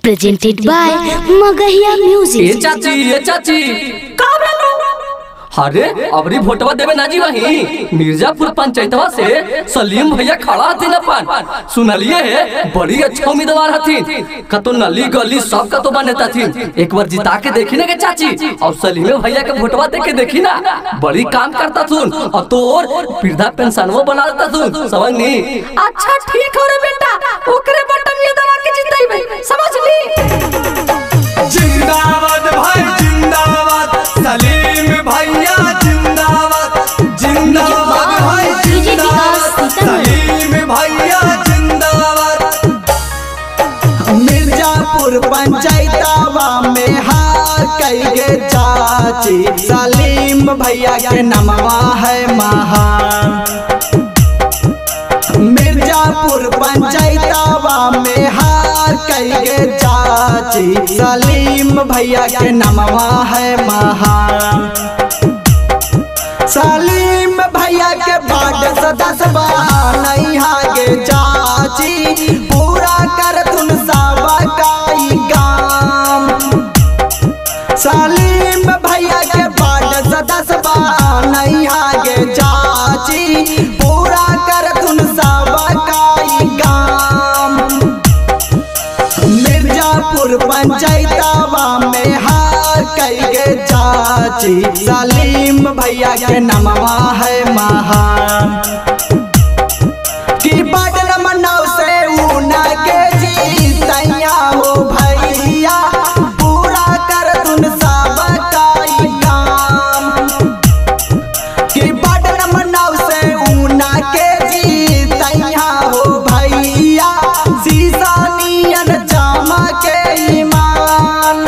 presented by Magahia Music। ये चाची अरे अबरी भोटवा देवे नाजी वही मिर्जापुर पंचायतवा से सलीम भैया खड़ा थी न पान सुनलिए है बड़ी अच्छा उम्मीदवार हथिन कतो नली गली सब का तो बनेता थी। एक बार जिता के देखी ना के चाची और सलीम भैया के भोटवा दे के देखी ना बड़ी काम करता थून और तोर वृद्धा पेंशनवा बना देता थून समझ नी। अच्छा ठीक हो रे बेटा ओकरे बटन ये दबा के जिताई समझ ली। जिंदाबाद भाई जिंदाबाद सलीम भैया जिंदाबाद जिंदाबाद भाई जिंदाबाद सलीम भैया जिंदाबाद। मिर्जापुर पंचायतवा में हार कई चाची सलीम भैया के नमवा है महान। मिर्जापुर पंचायतवा में हार कई चाची सलीम भैया के नमवा है महान। सलीम भैया के बाट सदस्यवा नहीं हागे चाची पूरा कर तुम सब काई काम। सलीम भैया के बाट सदस्यवा नहीं हागे चाची पूरा कर तुम सब काई काम। मिर्जापुर पंचायतवा में हार कई चाची सलीम भैया के नमवा है महान। कि बटन मनाओ से ऊना के जीतैया हो भैया पूरा कर तुम सब काई काम। कि बटन मनाओ से ऊना के जीतैया हो भैया शीशा नियन चमके ईमान।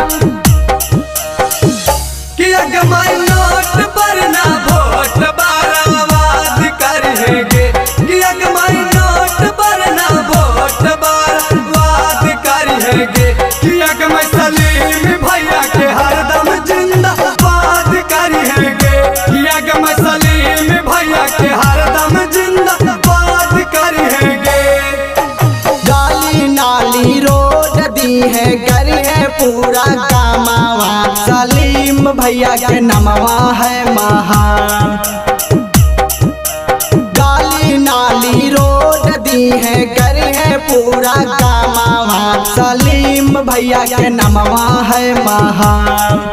कि अगमाई नोट पर ना वोट बर्बाद करेंगे कि अगमाई नोट पर ना वोट बर्बाद करेंगे कि अगमाई सलीम भैया के हरदम जिंदाबाद करेंगे कि अगमाई सलीम भैया के हरदम जिंदाबाद करेंगे। गाली नाली रोड दी है करी है पूरा कामावा सलीम भैया के नमवा है महान। गाली नाली रोड दी है करी है पूरा कामावा सलीम भैया के नमवा है महान।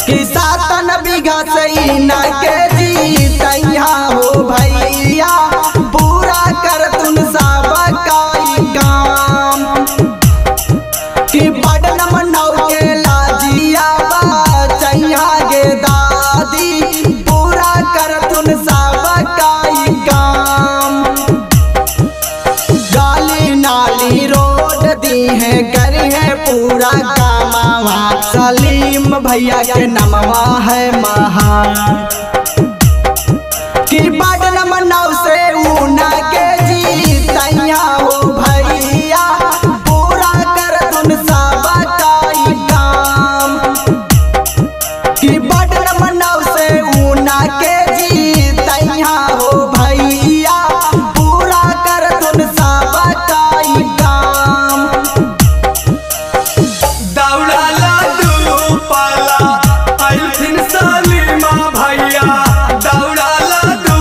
कि 7 बीघा से ना के जीतैया हो भैया पूरा कर तुम सब काई काम। कि बटन मनाओ के लाजिया बचैया गे दादी पूरा कर तुम सब काई काम। गाली नाली रोड दी है करी है पूरा कामावा सलीम भैया के नमवा है महान। कि बटन मनाओ से ऊना के जीतैया हो भैया पूरा कर तुम सब काई काम। कि बटन मनाओ से ऊना के जीतैया हो भैया पूरा कर तुम सब काई काम। दौड़ाला दू पाला आइथिन सलीमा भैया दौड़ाला दू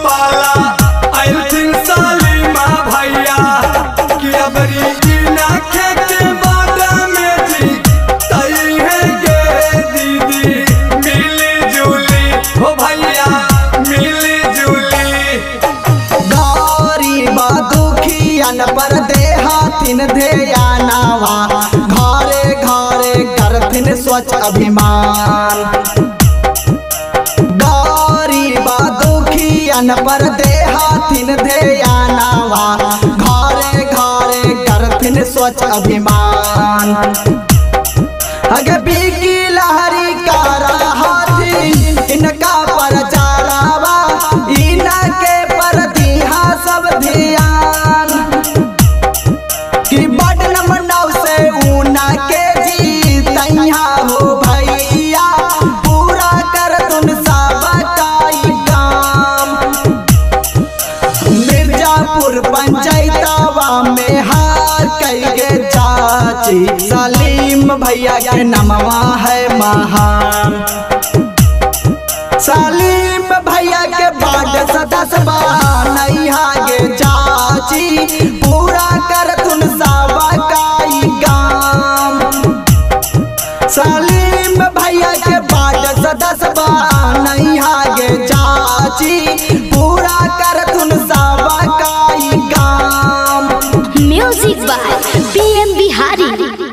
पाला आइथिन सलीमा भैया कि अबरी बिना के बाद में जी तई है गे दीदी मिली जुली हो भैया मिली जुली। गरीब दुखियन पर देहातिन ध्यानवा घरे घरे करथिन स्वच्छ अभिमान। गरीब दुखियन पर देहातिन ध्यानवा घरे घरे करथिन स्वच्छ अभिमान। अगे बिकी लहरी का हाथिन इनका पर चारावा इनके पर दिहा सब ध्यान। कि बटन मनाओ से ऊना के जीतैया हो भैया पूरा कर तुम सब काई काम। मिर्जापुर पंचायतवा में हार कई गे चाची सलीम भैया के नमवा है महान। सलीम भैया के बाटे सदस्य बनैहा गे चाची पूरा कर तुन सबकाई काम। सलीम भैया के बाटे सदस्य बनैहा गे चाची पूरा कर तुन सबकाई काम। Music by PM Bihari.